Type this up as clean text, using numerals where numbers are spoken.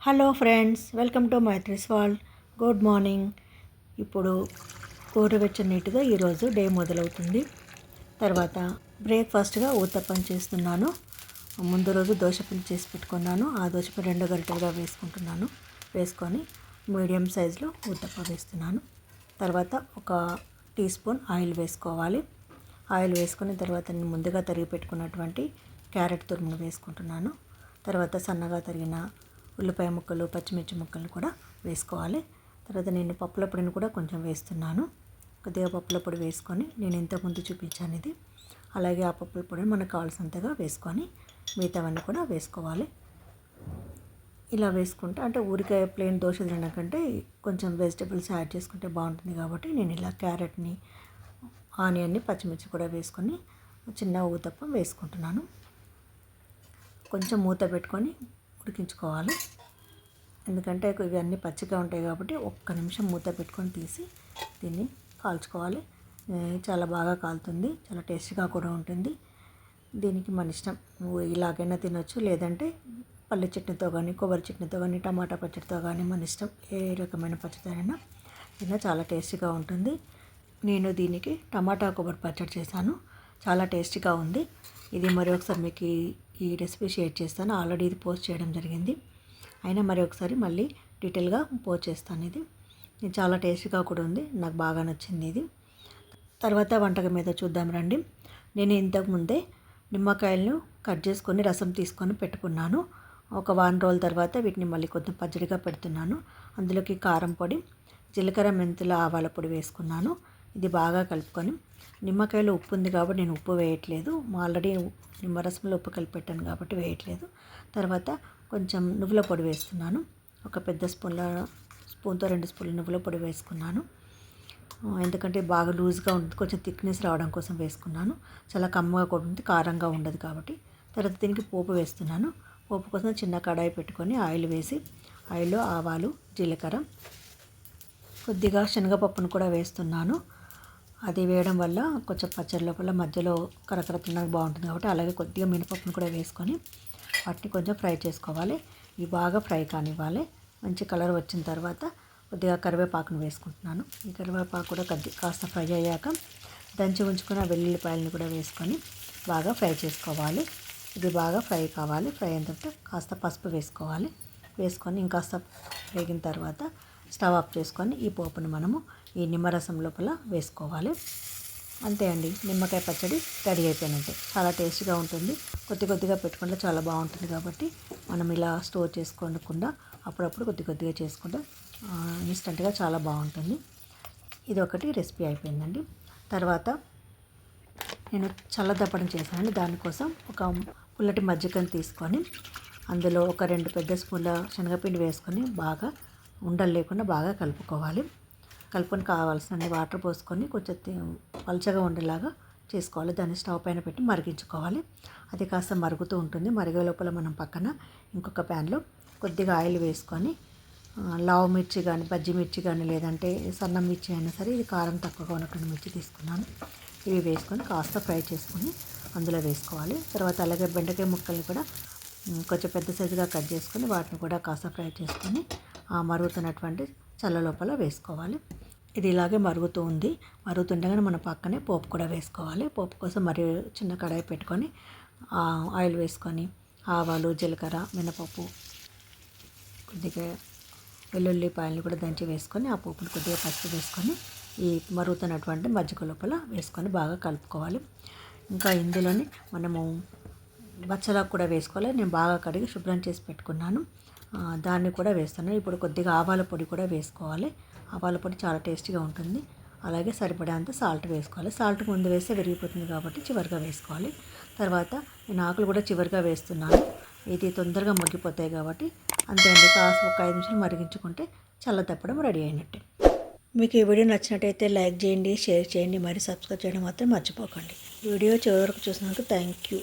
Hello friends, welcome to Maitri's world. Good morning. ఇప్పుడు గోరువెచ్చని నీటితో ఈరోజు డే మొదలవుతుంది. తర్వాత బ్రేక్ఫాస్ట్గా ఊతప్పం చేస్తున్నాను. ముందు రోజు దోశపిండి చేసి పెట్టుకున్నాను. ఆ దోశపిండి 2 గరిటెలుగా వేసుకొని మీడియం సైజులో ఊతప్పం వేస్తున్నాను. తర్వాత ఒక టీ స్పూన్ ఆయిల్ వేసుకోవాలి. ఆయిల్ వేసుకున్న తర్వాత నేను ముందుగా తరిగి పెట్టుకున్నటువంటి క్యారెట్ తురుమును వేసుకుంటున్నాను. తర్వాత సన్నగా తరిగిన ఉల్లిపాయ ముక్కలు, పచ్చిమిర్చి ముక్కలు కూడా వేసుకోవాలి. తర్వాత నేను పప్పుల పొడిని కూడా కొంచెం వేస్తున్నాను. కొద్దిగా పప్పుల పొడి వేసుకొని నేను ఇంతకుముందు చూపించాను ఇది. అలాగే ఆ పప్పుల పొడిని మనకు కావాల్సినంతగా వేసుకొని మిగతావన్నీ కూడా వేసుకోవాలి. ఇలా వేసుకుంటే అంటే ఊరికాయ ప్లెయిన్ దోశ తినడం కంటే కొంచెం వెజిటబుల్స్ యాడ్ చేసుకుంటే బాగుంటుంది కాబట్టి నేను ఇలా క్యారెట్ని, ఆనియన్ని, పచ్చిమిర్చి కూడా వేసుకొని చిన్న ఊతప్పం వేసుకుంటున్నాను. కొంచెం మూత పెట్టుకొని ఉడికించుకోవాలి. ఎందుకంటే ఇవన్నీ పచ్చిగా ఉంటాయి కాబట్టి ఒక్క నిమిషం మూత పెట్టుకొని తీసి దీన్ని కాల్చుకోవాలి. చాలా బాగా కాలుతుంది, చాలా టేస్టీగా కూడా ఉంటుంది. దీనికి మన ఇష్టం, ఇలాగైనా తినొచ్చు, లేదంటే పల్లి చట్నీతో కానీ, కొబ్బరి చట్నీతో కానీ, టమాటా పచ్చడితో కానీ మన ఇష్టం. ఏ రకమైన పచ్చడి అయినా తిన్నా చాలా టేస్టీగా ఉంటుంది. నేను దీనికి టమాటా కొబ్బరి పచ్చడి చేశాను, చాలా టేస్టీగా ఉంది. ఇది మరి ఒకసారి మీకు ఈ రెసిపీ షేర్ చేస్తాను. ఆల్రెడీ ఇది పోస్ట్ చేయడం జరిగింది, అయినా మరి ఒకసారి మళ్ళీ డీటెయిల్గా పోస్ట్ చేస్తాను. ఇది చాలా టేస్టీగా కూడా ఉంది, నాకు బాగా నచ్చింది ఇది. తర్వాత వంటకం మీద చూద్దాం రండి. నేను ఇంతకుముందే నిమ్మకాయలను కట్ చేసుకొని రసం తీసుకొని పెట్టుకున్నాను. ఒక వారం రోజుల తర్వాత వీటిని మళ్ళీ కొంచెం పచ్చడిగా పెడుతున్నాను. అందులోకి కారం పొడి, జీలకర్ర, మెంతుల, ఆవాల పొడి వేసుకున్నాను. ఇది బాగా కలుపుకొని, నిమ్మకాయలో ఉప్పు ఉంది కాబట్టి నేను ఉప్పు వేయట్లేదు, ఆల్రెడీ నిమ్మరసంలో ఉప్పు కలిపి పెట్టాను కాబట్టి వేయట్లేదు. తర్వాత కొంచెం నువ్వుల పొడి వేస్తున్నాను. ఒక పెద్ద స్పూన్తో 2 స్పూన్ల నువ్వుల పొడి వేసుకున్నాను. ఎందుకంటే బాగా లూజ్గా ఉంటుంది, కొంచెం థిక్నెస్ రావడం కోసం వేసుకున్నాను. చాలా కమ్మగా కూడా ఉంది, కారంగా ఉండదు కాబట్టి. తర్వాత దీనికి పోపు వేస్తున్నాను. పోపు కోసం చిన్న కడాయి పెట్టుకొని ఆయిల్ వేసి, ఆయిల్లో ఆవాలు, జీలకర్ర, కొద్దిగా శనగపప్పును కూడా వేస్తున్నాను. అది వేయడం వల్ల కొంచెం పచ్చడి లోపల మధ్యలో కరకర తినడానికి బాగుంటుంది కాబట్టి. అలాగే కొద్దిగా మినపప్పును కూడా వేసుకొని వాటిని కొంచెం ఫ్రై చేసుకోవాలి. ఇవి బాగా ఫ్రై కానివ్వాలి. మంచి కలర్ వచ్చిన తర్వాత కొద్దిగా కరివేపాకును వేసుకుంటున్నాను. ఈ కరివేపాకు కూడా కాస్త ఫ్రై అయ్యాక దంచి ఉంచుకున్న వెల్లుల్లిపాయలను కూడా వేసుకొని బాగా ఫ్రై చేసుకోవాలి. ఇది బాగా ఫ్రై కావాలి. ఫ్రై అయిన తర్వాత కాస్త పసుపు వేసుకోవాలి. వేసుకొని ఇంకాస్త వేగిన తర్వాత స్టవ్ ఆఫ్ చేసుకొని ఈ పోపును మనము ఈ నిమ్మరసం లోపల వేసుకోవాలి. అంతే అండి, నిమ్మకాయ పచ్చడి రెడీ అయిపోయినట్టే. చాలా టేస్టీగా ఉంటుంది. కొద్దిగా పెట్టుకుంటే చాలా బాగుంటుంది కాబట్టి మనం ఇలా స్టోర్ చేసుకోకుండా అప్పుడప్పుడు కొద్దిగా చేసుకుంటే ఇన్స్టెంట్గా చాలా బాగుంటుంది. ఇది ఒకటి రెసిపీ అయిపోయిందండి. తర్వాత నేను చల్లదప్పడం చేశానండి. దానికోసం ఒక పుల్లటి మజ్జిగను తీసుకొని అందులో ఒక 2 పెద్ద స్పూన్ల శనగపిండి వేసుకొని బాగా ఉండలు లేకుండా బాగా కలుపుకోవాలి. కలుపుకొని కావాల్సిన వాటర్ పోసుకొని కొంచెం పల్చగా ఉండేలాగా చేసుకోవాలి. దాన్ని స్టవ్ పైన పెట్టి మరిగించుకోవాలి. అది కాస్త మరుగుతూ ఉంటుంది. మరిగే లోపల మనం పక్కన ఇంకొక ప్యాన్లో కొద్దిగా ఆయిల్ వేసుకొని లావు మిర్చి కానీ, బజ్జి మిర్చి కానీ, లేదంటే సన్న మిర్చి అయినా సరే, ఇది కారం తక్కువగా ఉన్నటువంటి మిర్చి తీసుకున్నాను. ఇవి వేసుకొని కాస్త ఫ్రై చేసుకొని అందులో వేసుకోవాలి. తర్వాత అలాగే బెండకాయ ముక్కల్ని కూడా కొంచెం పెద్ద సైజుగా కట్ చేసుకొని వాటిని కూడా కాస్త ఫ్రై చేసుకొని మరుగుతున్నటువంటి చల్ల లోపల వేసుకోవాలి. ఇది ఇలాగే మరుగుతూ ఉంది. మరుగుతుండగానే మన పక్కనే పోపు కూడా వేసుకోవాలి. పోపు కోసం మరి చిన్న కడాయి పెట్టుకొని ఆయిల్ వేసుకొని ఆవాలు, జీలకర్ర, మినపప్పు, కొద్దిగా వెల్లుల్లిపాయలు కూడా దంచి వేసుకొని ఆ పోపుని కొద్దిగా పసుపు వేసుకొని ఈ మరుగుతున్నటువంటి మజ్జిగ లోపల వేసుకొని బాగా కలుపుకోవాలి. ఇంకా ఇందులోని మనము బచ్చలకు కూడా వేసుకోవాలి. నేను బాగా కడిగి శుభ్రం చేసి పెట్టుకున్నాను, దాన్ని కూడా వేస్తాను. ఇప్పుడు కొద్దిగా ఆవాల పొడి కూడా వేసుకోవాలి. ఆవాల పొడి చాలా టేస్టీగా ఉంటుంది. అలాగే సరిపడేంత సాల్ట్ వేసుకోవాలి. సాల్ట్ ముందు వేస్తే విరిగిపోతుంది కాబట్టి చివరిగా వేసుకోవాలి. తర్వాత నేను ఆకులు కూడా చివరిగా వేస్తున్నాను. ఇది తొందరగా మగ్గిపోతాయి కాబట్టి. అంతే అండి, కాస్త ఒక 5 నిమిషాలు మరిగించుకుంటే చల్లదప్పడం రెడీ అయినట్టే. మీకు ఈ వీడియో నచ్చినట్టయితే లైక్ చేయండి, షేర్ చేయండి, మరి సబ్స్క్రైబ్ చేయడం మాత్రం మర్చిపోకండి. వీడియో చివరి వరకు చూసినందుకు థ్యాంక్ యూ.